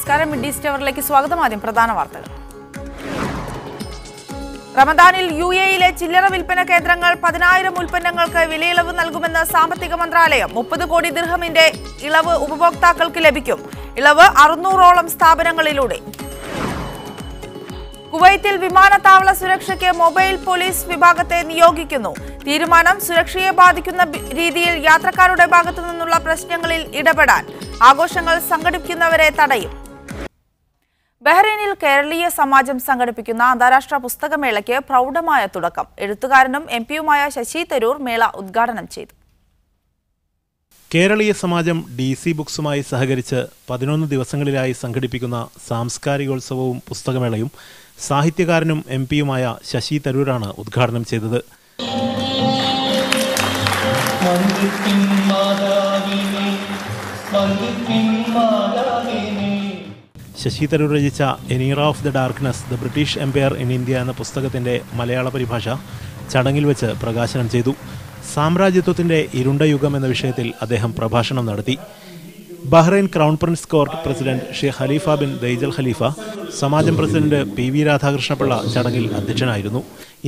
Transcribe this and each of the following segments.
നമസ്കാരം. Mid east അവറിലേക്ക് സ്വാഗതം. ആദ്യം പ്രധാന വാർത്തകൾ. റമദാനിൽ UAE-യിലെ ചില്ലറ വിൽപ്പന കേന്ദ്രങ്ങൾ 10,000 ഉൽപ്പന്നങ്ങൾക്ക് വിലയിളവ് നൽകുമെന്ന് സാമ്പത്തിക മന്ത്രാലയം. 30 കോടി ദിർഹമിന്റെ ഇളവ് ഉപഭോക്താക്കൾക്ക് ലഭിക്കും. ഇളവ് 600ഓളം സ്ഥാപനങ്ങളിലൂടെ. കുവൈത്തിൽ വിമാനത്താവള സുരക്ഷയ്ക്ക് മൊബൈൽ പോലീസ് വിഭാഗത്തെ നിയോഗിക്കുന്നു. തീരുമാനം സുരക്ഷയെ ബാധിക്കുന്ന രീതിയിൽ യാത്രക്കാരുടെ ഭാഗത്തു നിന്നുള്ള പ്രശ്നങ്ങളിൽ ഇടപെടാൻ ആഘോഷങ്ങൾ സംഘടിപ്പിക്കുന്നവരെ തടയും. ബഹ്റൈനിൽ കേരളീയ സമാജം സംഘടിപ്പിക്കുന്ന അന്താരാഷ്ട്ര പുസ്തകമേളയ്ക്ക് പ്രൗഢമായ തുടക്കം. എഴുത്തുകാരനും MP-യുമായ ശശി തരൂർ മേള ഉദ്ഘാടനം ചെയ്തു. കേരളീയ സമാജം DC ബുക്സുമായി സഹകരിച്ച് 11 ദിവസങ്ങളിലായി സംഘടിപ്പിക്കുന്ന സാംസ്കാരികോത്സവവും പുസ്തകമേളയും സാഹിത്യകാരനും MP-യുമായ ശശി തരൂരാണ് ഉദ്ഘാടനം ചെയ്തത്. ശശി തരൂർ രചിച്ച an era of the darkness the British empire in India എന്ന പുസ്തകത്തിൻ്റെ മലയാള പരിഭാഷ ചടങ്ങിൽ വെച്ച് പ്രകാശനം ചെയ്തു. സാമ്രാജ്യത്വത്തിൻ്റെ ഇരുണ്ട യുഗം എന്ന വിഷയത്തിൽ അദ്ദേഹം പ്രഭാഷണം നടത്തി. Bahrain crown prince court president Sheikh Khalifa bin Daij Al Khalifa, Samajam president PV Radhakrishna Pillai ചടങ്ങിൽ അധ്യക്ഷനായിരുന്നു.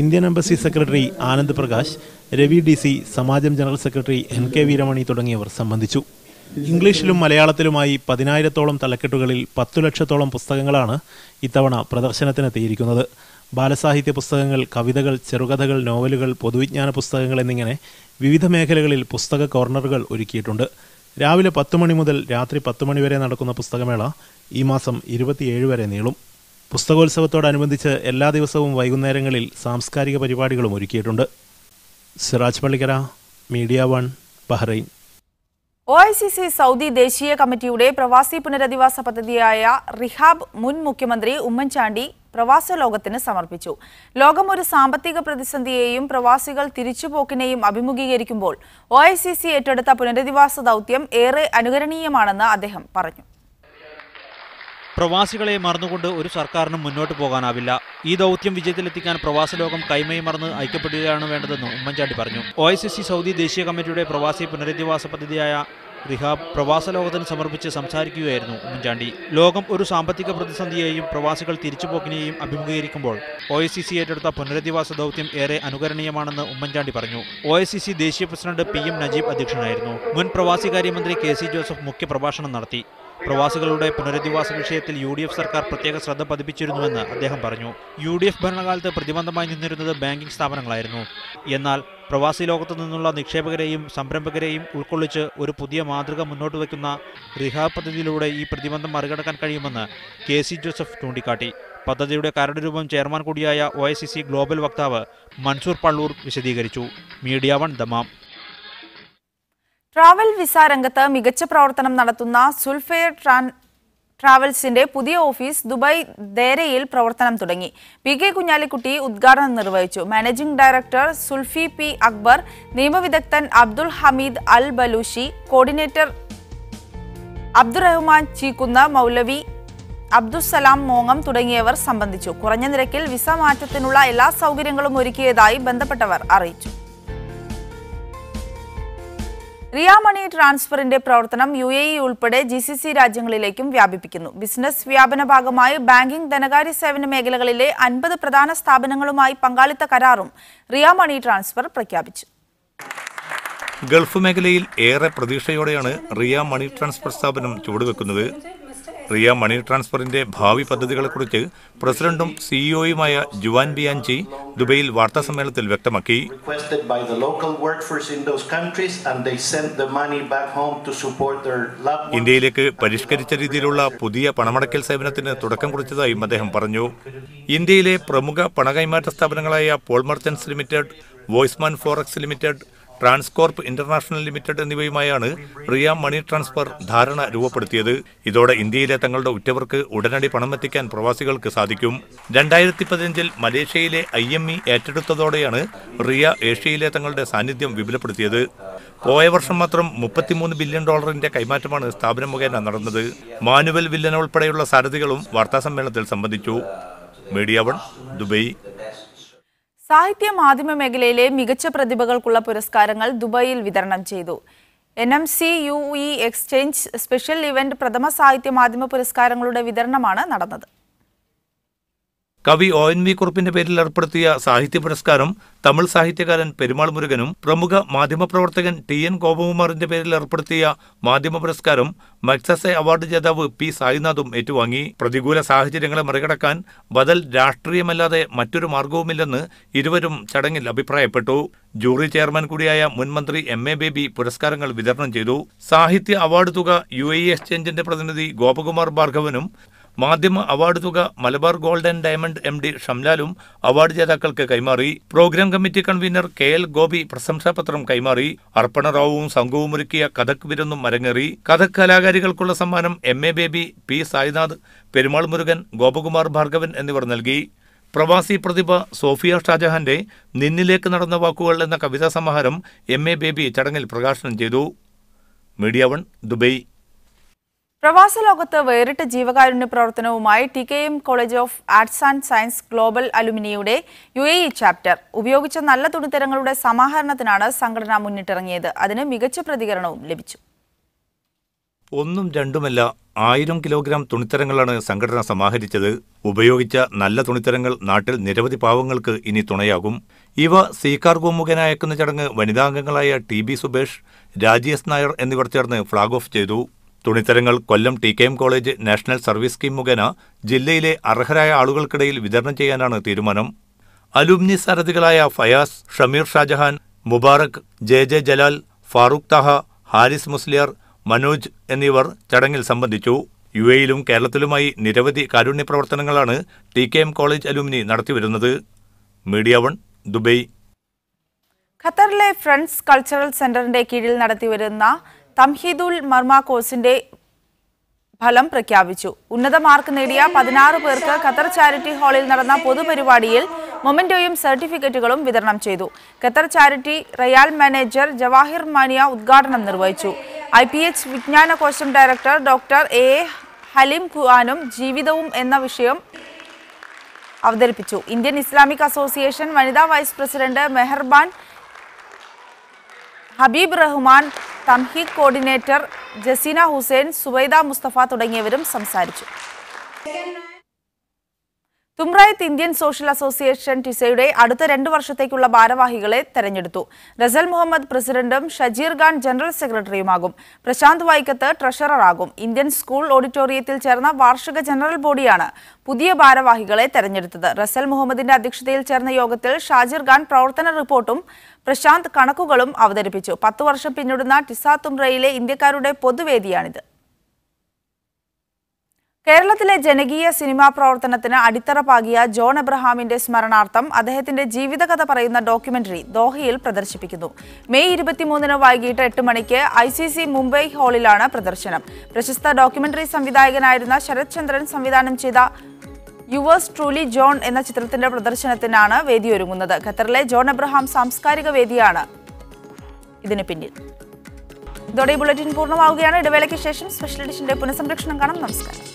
Indian embassy secretary Anand Prakash, Ravi DC, Samajam general secretary NK Veeramani തുടങ്ങിയവർ സംബന്ധിച്ചു. ഇംഗ്ലീഷിലും മലയാളത്തിലുമായി 10,000-ഓളം തലക്കെട്ടുകളിൽ 10 ലക്ഷത്തോളം പുസ്തകങ്ങളാണ് ഇത്തവണ പ്രദർശനത്തിനെത്തിയിരിക്കുന്നത്. ബാലസാഹിത്യ പുസ്തകങ്ങൾ, കവിതകൾ, ചെറുകഥകൾ, നോവലുകൾ, പൊതുവിജ്ഞാന പുസ്തകങ്ങൾ എന്നിങ്ങനെ വിവിധ മേഖലകളിൽ പുസ്തക കോർണറുകൾ ഒരുക്കിയിട്ടുണ്ട്. രാവിലെ 10 മണി മുതൽ രാത്രി 10 മണി വരെ നടക്കുന്ന പുസ്തകമേള ഈ മാസം 27 വരെ നീളും. പുസ്തകോത്സവത്തോടനുബന്ധിച്ച് എല്ലാ ദിവസവും വൈകുന്നേരങ്ങളിൽ സാംസ്കാരിക പരിപാടികളും ഒരുക്കിയിട്ടുണ്ട്. Siraj Pallikkara, media 1, Bahrain. OICC Saudi ദേശീയ കമ്മിറ്റിയുടെ പ്രവാസി പുനരധിവാസ പദ്ധതിയായ റിഹാബ് മുൻ മുഖ്യമന്ത്രി ഉമ്മൻചാണ്ടി പ്രവാസ ലോകത്തിന് സമർപ്പിച്ചു. ലോകം ഒരു സാമ്പത്തിക പ്രതിസന്ധിയെയും പ്രവാസികൾ തിരിച്ചുപോക്കിനെയും അഭിമുഖീകരിക്കുമ്പോൾ OICC ഏറ്റെടുത്ത പുനരധിവാസ ദൗത്യം ഏറെ അനുകരണീയമാണെന്ന് അദ്ദേഹം പറഞ്ഞു. പ്രവാസികളെ മറന്നുകൊണ്ട് ഒരു സർക്കാരിനും മുന്നോട്ട് പോകാനാവില്ല. ഈ ദൗത്യം വിജയത്തിലെത്തിക്കാൻ പ്രവാസ ലോകം കൈമയും മറന്ന് ഐക്യപ്പെടുകയാണ് വേണ്ടതെന്ന് ഉമ്മൻചാണ്ടി പറഞ്ഞു. OICC സൗദി ദേശീയ കമ്മിറ്റിയുടെ പ്രവാസി പുനരധിവാസ പദ്ധതിയായ റിഹാബ് പ്രവാസ ലോകത്തിന് സമർപ്പിച്ച് സംസാരിക്കുകയായിരുന്നു ഉമ്മൻചാണ്ടി. ലോകം ഒരു സാമ്പത്തിക പ്രതിസന്ധിയെയും പ്രവാസികൾ തിരിച്ചുപോക്കിനെയും അഭിമുഖീകരിക്കുമ്പോൾ OICC ഏറ്റെടുത്ത പുനരധിവാസ ദൗത്യം ഏറെ അനുകരണീയമാണെന്ന് ഉമ്മൻചാണ്ടി പറഞ്ഞു. OICC ദേശീയ പ്രസിഡന്റ് PM നജീബ് അധ്യക്ഷനായിരുന്നു. മുൻ പ്രവാസികാര്യമന്ത്രി KC ജോസഫ് മുഖ്യപ്രഭാഷണം നടത്തി. പ്രവാസികളുടെ പുനരധിവാസ വിഷയത്തിൽ UDF സർക്കാർ പ്രത്യേക ശ്രദ്ധ പതിപ്പിച്ചിരുന്നുവെന്ന് അദ്ദേഹം പറഞ്ഞു. UDF ഭരണകാലത്ത് പ്രതിബന്ധമായി നിന്നിരുന്നത് ബാങ്കിംഗ് സ്ഥാപനങ്ങളായിരുന്നു. എന്നാൽ പ്രവാസി ലോകത്തു നിന്നുള്ള നിക്ഷേപകരെയും സംരംഭകരെയും ഉൾക്കൊള്ളിച്ച് ഒരു പുതിയ മാതൃക മുന്നോട്ട് വയ്ക്കുന്ന റിഹാബ് പദ്ധതിയിലൂടെ ഈ പ്രതിബന്ധം മറികടക്കാൻ കഴിയുമെന്ന് KC ജോസഫ് ചൂണ്ടിക്കാട്ടി. പദ്ധതിയുടെ കരട് രൂപം ചെയർമാൻ കൂടിയായ OICC ഗ്ലോബൽ വക്താവ് മൻസൂർ പള്ളൂർ വിശദീകരിച്ചു. Media 1, Dammam. ട്രാവൽ വിസ രംഗത്ത് മികച്ച പ്രവർത്തനം നടത്തുന്ന സുൽഫെയർ ട്രാവൽസിന്റെ പുതിയ ഓഫീസ് ദുബായ് ദേരയിൽ പ്രവർത്തനം തുടങ്ങി. PK കുഞ്ഞാലിക്കുട്ടി ഉദ്ഘാടനം നിർവഹിച്ചു. Managing director Sulfi P. Akbar, നിയമവിദഗ്ധൻ Abdul Hameed Al Balushi, coordinator Abdurahman Cheekkunna Moulavi, Abdussalam മോങ്ങം തുടങ്ങിയവർ സംബന്ധിച്ചു. കുറഞ്ഞ നിരക്കിൽ വിസ മാറ്റത്തിനുള്ള എല്ലാ സൗകര്യങ്ങളും ഒരുക്കിയതായി ബന്ധപ്പെട്ടവർ അറിയിച്ചു. റിയ മണി ട്രാൻസ്ഫറിന്റെ പ്രവർത്തനം UAE ഉൾപ്പെടെ GCC രാജ്യങ്ങളിലേക്കും വ്യാപിപ്പിക്കുന്നു. ബിസിനസ് വ്യാപന ഭാഗമായി ബാങ്കിംഗ്, ധനകാര്യ സേവന മേഖലകളിലെ 50 പ്രധാന സ്ഥാപനങ്ങളുമായി പങ്കാളിത്ത കരാറും റിയ മണി ട്രാൻസ്ഫർ പ്രഖ്യാപിച്ചു. ഗൾഫ് മേഖലയിൽ ഏറെ പ്രതീക്ഷയോടെയാണ് റിയ മണി ട്രാൻസ്ഫർ സ്ഥാപനം ചുവടുവെക്കുന്നത്. റിയ മണി ട്രാൻസ്ഫറിന്റെ ഭാവി പദ്ധതികളെക്കുറിച്ച് പ്രസിഡന്റും CEO-യുമായ ജുവാൻ ബിയാൻചി ദുബൈയിൽ വാർത്താസമ്മേളനത്തിൽ വ്യക്തമാക്കി. ഇന്ത്യയിലേക്ക് പരിഷ്കരിച്ച രീതിയിലുള്ള പുതിയ പണമടയ്ക്കൽ സേവനത്തിന് തുടക്കം കുറിച്ചതായും അദ്ദേഹം പറഞ്ഞു. ഇന്ത്യയിലെ പ്രമുഖ പണകൈമാറ്റ സ്ഥാപനങ്ങളായ Paul merchants limited, Weizmann forex limited, Transcorp international limited എന്നിവയുമായാണ് റിയ മണി ട്രാൻസ്ഫർ ധാരണ രൂപപ്പെടുത്തിയത്. ഇതോടെ ഇന്ത്യയിലെ തങ്ങളുടെ ഉറ്റവർക്ക് ഉടനടി പണം എത്തിക്കാൻ പ്രവാസികൾക്ക് സാധിക്കും. 2015-ൽ മലേഷ്യയിലെ IME ഏറ്റെടുത്തതോടെയാണ് റിയ ഏഷ്യയിലെ തങ്ങളുടെ സാന്നിധ്യം വിപുലപ്പെടുത്തിയത്. പോയ വർഷം മാത്രം $33 ബില്യൺ കൈമാറ്റമാണ് സ്ഥാപനം മുഖേന നടന്നത്. മാനുവൽ വില്ലൻ ഉൾപ്പെടെയുള്ള സാരഥികളും വാർത്താസമ്മേളനത്തിൽ സംബന്ധിച്ചു. Media 1, Dubai. സാഹിത്യ മാധ്യമ മേഖലയിലെ മികച്ച പ്രതിഭകൾക്കുള്ള പുരസ്കാരങ്ങൾ ദുബായിൽ വിതരണം ചെയ്തു. NMC UE exchange special event പ്രഥമ സാഹിത്യ മാധ്യമ പുരസ്കാരങ്ങളുടെ വിതരണമാണ് നടന്നത്. കവി ONV കുറുപ്പിന്റെ പേരിൽ ഏർപ്പെടുത്തിയ സാഹിത്യ പുരസ്കാരം തമിഴ് സാഹിത്യകാരൻ പെരുമാൾ മുരുകനും പ്രമുഖ മാധ്യമപ്രവർത്തകൻ TN ഗോപകുമാറിന്റെ പേരിൽ ഏർപ്പെടുത്തിയ മാധ്യമ പുരസ്കാരം മഗ്സസെ അവാർഡ് ജേതാവ് P സായിനാഥും ഏറ്റുവാങ്ങി. പ്രതികൂല സാഹചര്യങ്ങളെ മറികടക്കാൻ ബദൽ രാഷ്ട്രീയമല്ലാതെ മറ്റൊരു മാർഗവുമില്ലെന്ന് ഇരുവരും ചടങ്ങിൽ അഭിപ്രായപ്പെട്ടു. ജൂറി ചെയർമാൻ കൂടിയായ മുൻമന്ത്രി MA ബേബി പുരസ്കാരങ്ങൾ വിതരണം ചെയ്തു. സാഹിത്യ അവാർഡ് തുക UAE എക്സ്ചേഞ്ചിന്റെ പ്രതിനിധി ഗോപകുമാർ ഭാർഗവനും മാധ്യമ അവാർഡ് തുക Malabar gold and diamond MD ഷംലാലും അവാർഡ് ജേതാക്കൾക്ക് കൈമാറി. Programme committee convener KL Gopi പ്രശംസാപത്രം കൈമാറി. അർപ്പണ റാവുവും സംഘവും ഒരുക്കിയ കഥക് വിരുന്നും അരങ്ങേറി. കഥക് കലാകാരികൾക്കുള്ള സമ്മാനം MA baby, P Sainath, Perumal Murugan, Gopakumar Bhargavan എന്നിവർ നൽകി. പ്രവാസി പ്രതിഭ സോഫിയ ഷാജഹാന്റെ നിന്നിലേക്ക് നടന്ന വാക്കുകൾ എന്ന കവിതാ സമാഹാരം MA ബേബി ചടങ്ങിൽ പ്രകാശനം ചെയ്തു. Media 1 Dubai. പ്രവാസ ലോകത്ത് വേറിട്ട ജീവകാരുണ്യ പ്രവർത്തനവുമായി TKM college of arts and science global അലുമിനിയുടെ UAE ചാപ്റ്റർ ഉപയോഗിച്ച നല്ല തുണിത്തരങ്ങളുടെ സമാഹരണത്തിനാണ് സംഘടന മുന്നിട്ടിറങ്ങിയത്. അതിന് മികച്ച പ്രതികരണവും ലഭിച്ചു. ഒന്നും രണ്ടുമല്ല 1000 കിലോഗ്രാം തുണിത്തരങ്ങളാണ് സംഘടന സമാഹരിച്ചത്. ഉപയോഗിച്ച നല്ല തുണിത്തരങ്ങൾ നാട്ടിൽ നിരവധി പാവങ്ങൾക്ക് ഇനി തുണയാകും. ഇവ സീകാർഗോ മുഖേന അയക്കുന്ന ചടങ്ങ് വനിതാംഗങ്ങളായ TB സുബേഷ്, രാജി S നായർ എന്നിവർ ചേർന്ന് ഫ്ളാഗ് ഓഫ് ചെയ്തു. തുണിത്തരങ്ങൾ Kollam TKM college national service scheme മുഖേന ജില്ലയിലെ അർഹരായ ആളുകൾക്കിടയിൽ വിതരണം ചെയ്യാനാണ് തീരുമാനം. അലുമിനി സാരഥികളായ ഫയാസ്, ഷമീർ ഷാജഹാൻ, മുബാറക്, JJ ജലാൽ, ഫാറൂഖ് താഹ, ഹാരിസ് മുസ്ലിയാർ, മനോജ് എന്നിവർ ചടങ്ങിൽ സംബന്ധിച്ചു. UAEയിലും കേരളത്തിലുമായി നിരവധി കാരുണ്യ പ്രവർത്തനങ്ങളാണ് TKM കോളേജ് അലുമിനി നടത്തിവരുന്നത്. Media 1 Dubai. ഖത്തറിലെ ഫ്രണ്ട്സ് കൾച്ചറൽ സെന്ററിന്റെ കീഴിൽ നടത്തിവരുന്ന തംഹീദുൽ മർമ കോഴ്സിന്റെ ഫലം പ്രഖ്യാപിച്ചു. ഉന്നത മാർക്ക് നേടിയ 16 പേർക്ക് ഖത്തർ ചാരിറ്റി ഹാളിൽ നടന്ന പൊതുപരിപാടിയിൽ മൊമെന്റോയും സർട്ടിഫിക്കറ്റുകളും വിതരണം ചെയ്തു. ഖത്തർ ചാരിറ്റി റയാൽ മാനേജർ ജവാഹിർ മാനിയ ഉദ്ഘാടനം നിർവഹിച്ചു. IPH വിജ്ഞാനകോശം ഡയറക്ടർ ഡോക്ടർ A ഹലീം ഖുആനും ജീവിതവും എന്ന വിഷയം അവതരിപ്പിച്ചു. ഇന്ത്യൻ ഇസ്ലാമിക് അസോസിയേഷൻ വനിതാ വൈസ് പ്രസിഡന്റ് മെഹർബാൻ ഹബീബ് റഹ്മാൻ, തംഹീദ് കോർഡിനേറ്റർ ജസീന ഹുസൈൻ, സുബൈദ മുസ്തഫ തുടങ്ങിയവരും സംസാരിച്ചു. തുമ്രൈത്ത് ഇന്ത്യൻ സോഷ്യൽ അസോസിയേഷൻ ടിസയുടെ അടുത്ത 2 വർഷത്തേക്കുള്ള ഭാരവാഹികളെ തെരഞ്ഞെടുത്തു. റസൽ മുഹമ്മദ് പ്രസിഡന്റും ഷജീർ ഖാൻ ജനറൽ സെക്രട്ടറിയുമാകും. പ്രശാന്ത് വൈക്കത്ത് ട്രഷററാകും. ഇന്ത്യൻ സ്കൂൾ ഓഡിറ്റോറിയത്തിൽ ചേർന്ന വാർഷിക ജനറൽ ബോഡിയാണ് പുതിയ ഭാരവാഹികളെ തെരഞ്ഞെടുത്തത്. റസൽ മുഹമ്മദിന്റെ അധ്യക്ഷതയിൽ ചേർന്ന യോഗത്തിൽ ഷാജിർ ഖാൻ പ്രവർത്തന റിപ്പോർട്ടും പ്രശാന്ത് കണക്കുകളും അവതരിപ്പിച്ചു. 10 വർഷം പിന്നിടുന്ന ടിസ തുമ്രയിലെ ഇന്ത്യക്കാരുടെ പൊതുവേദിയാണിത്. കേരളത്തിലെ ജനകീയ സിനിമാ പ്രവർത്തനത്തിന് അടിത്തറ പാകിയ ജോൺ എബ്രഹാമിന്റെ സ്മരണാർത്ഥം അദ്ദേഹത്തിന്റെ ജീവിതകഥ പറയുന്ന ഡോക്യുമെന്ററി ദോഹയിൽ പ്രദർശിപ്പിക്കുന്നു. മെയ് 23 വൈകിട്ട് 8 മണിക്ക് ICC മുംബൈ ഹാളിലാണ് പ്രദർശനം. പ്രശസ്ത ഡോക്യുമെന്ററി സംവിധായകനായിരുന്ന ശരത് ചന്ദ്രൻ സംവിധാനം ചെയ്ത യുവേഴ്സ് ട്രൂലി ജോൺ എന്ന ചിത്രത്തിന്റെ പ്രദർശനത്തിനാണ് വേദിയൊരുങ്ങുന്നത്. ഖത്തറിലെ ജോൺ എബ്രഹാം സാംസ്കാരിക വേദിയാണ് ഇതിന് പിന്നിൽ. ഇതോടെ ബുള്ളറ്റിൻ പൂർണ്ണമാവുകയാണ്. ഇടവേളയ്ക്ക് ശേഷം സ്പെഷ്യൽ എഡിഷന്റെ പുനഃസംരക്ഷണം കാണാം. നമസ്കാരം.